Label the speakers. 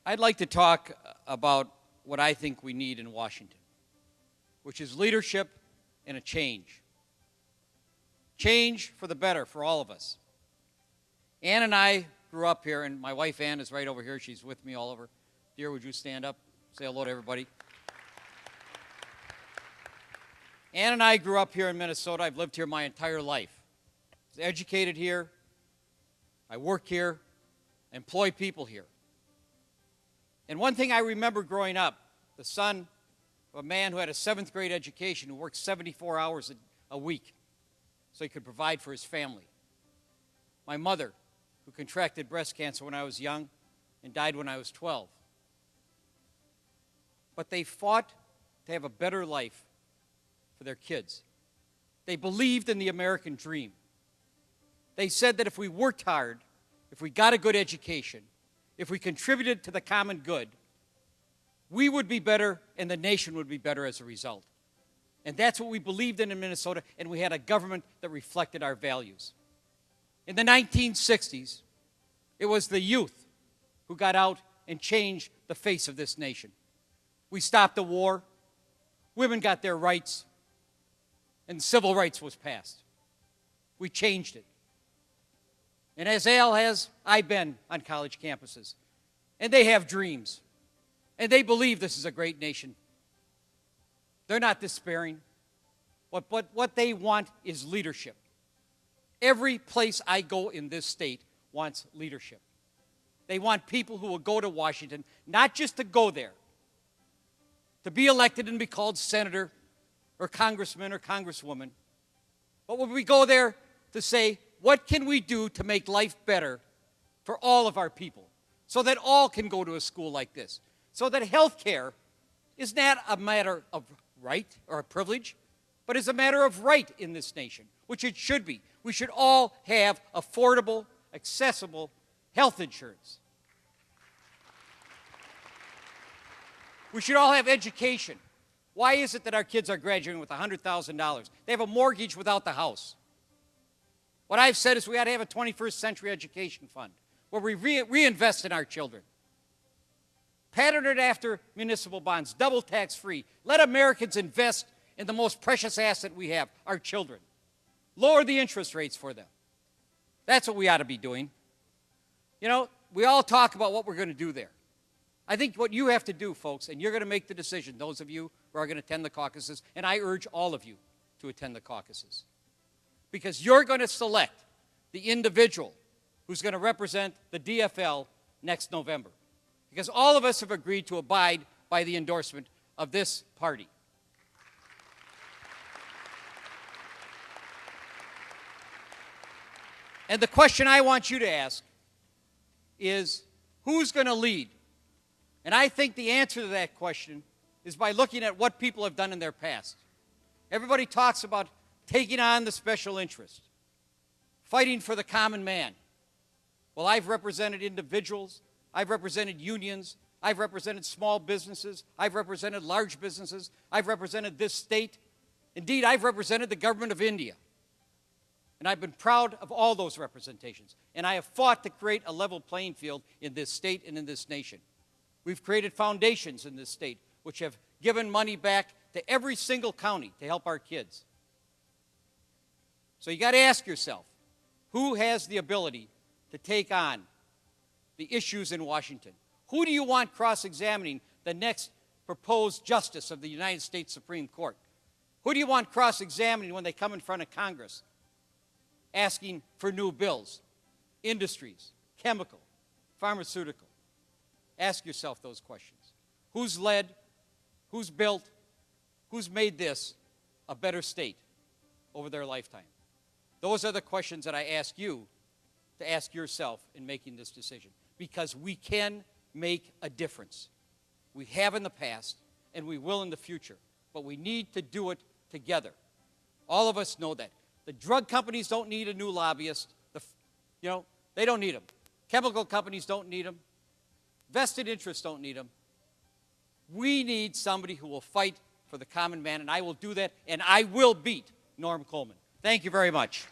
Speaker 1: I'd like to talk about what I think we need in Washington, which is leadership and a change. Change for the better for all of us. Ann and I grew up here, and my wife Ann is right over here. She's with me all over. Dear, would you stand up? Say hello to everybody. Ann and I grew up here in Minnesota. I've lived here my entire life. I was educated here. I work here. I employ people here. And one thing I remember growing up, the son of a man who had a 7th grade education, who worked 74 hours a week so he could provide for his family. My mother, who contracted breast cancer when I was young and died when I was 12. But they fought to have a better life for their kids. They believed in the American dream. They said that if we worked hard, if we got a good education, if we contributed to the common good, we would be better and the nation would be better as a result. And that's what we believed in Minnesota, and we had a government that reflected our values. In the 1960s, it was the youth who got out and changed the face of this nation. We stopped the war, women got their rights, and civil rights was passed. We changed it. And as Al has, I've been on college campuses. And they have dreams. And they believe this is a great nation. They're not despairing. But what they want is leadership. Every place I go in this state wants leadership. They want people who will go to Washington, not just to go there, to be elected and be called senator or congressman or congresswoman, but when we go there to say, what can we do to make life better for all of our people so that all can go to a school like this, so that health care is not a matter of right or a privilege, but is a matter of right in this nation, which it should be. We should all have affordable, accessible health insurance. We should all have education. Why is it that our kids are graduating with $100,000? They have a mortgage without the house. What I've said is we ought to have a 21st century education fund where we reinvest in our children. Pattern it after municipal bonds, double tax-free. Let Americans invest in the most precious asset we have, our children. Lower the interest rates for them. That's what we ought to be doing. You know, we all talk about what we're going to do there. I think what you have to do, folks, and you're going to make the decision, those of you who are going to attend the caucuses, and I urge all of you to attend the caucuses, because you're going to select the individual who's going to represent the DFL next November, because all of us have agreed to abide by the endorsement of this party. And the question I want you to ask is, who's going to lead? And I think the answer to that question is by looking at what people have done in their past. Everybody talks about taking on the special interest, fighting for the common man. Well, I've represented individuals, I've represented unions, I've represented small businesses, I've represented large businesses, I've represented this state. Indeed, I've represented the government of India. And I've been proud of all those representations. And I have fought to create a level playing field in this state and in this nation. We've created foundations in this state which have given money back to every single county to help our kids. So you got to ask yourself, who has the ability to take on the issues in Washington? Who do you want cross-examining the next proposed justice of the United States Supreme Court? Who do you want cross-examining when they come in front of Congress, asking for new bills, industries, chemical, pharmaceutical? Ask yourself those questions. Who's led? Who's built? Who's made this a better state over their lifetime? Those are the questions that I ask you to ask yourself in making this decision, because we can make a difference. We have in the past, and we will in the future, but we need to do it together. All of us know that. The drug companies don't need a new lobbyist. They don't need them. Chemical companies don't need them. Vested interests don't need them. We need somebody who will fight for the common man, and I will do that, and I will beat Norm Coleman. Thank you very much.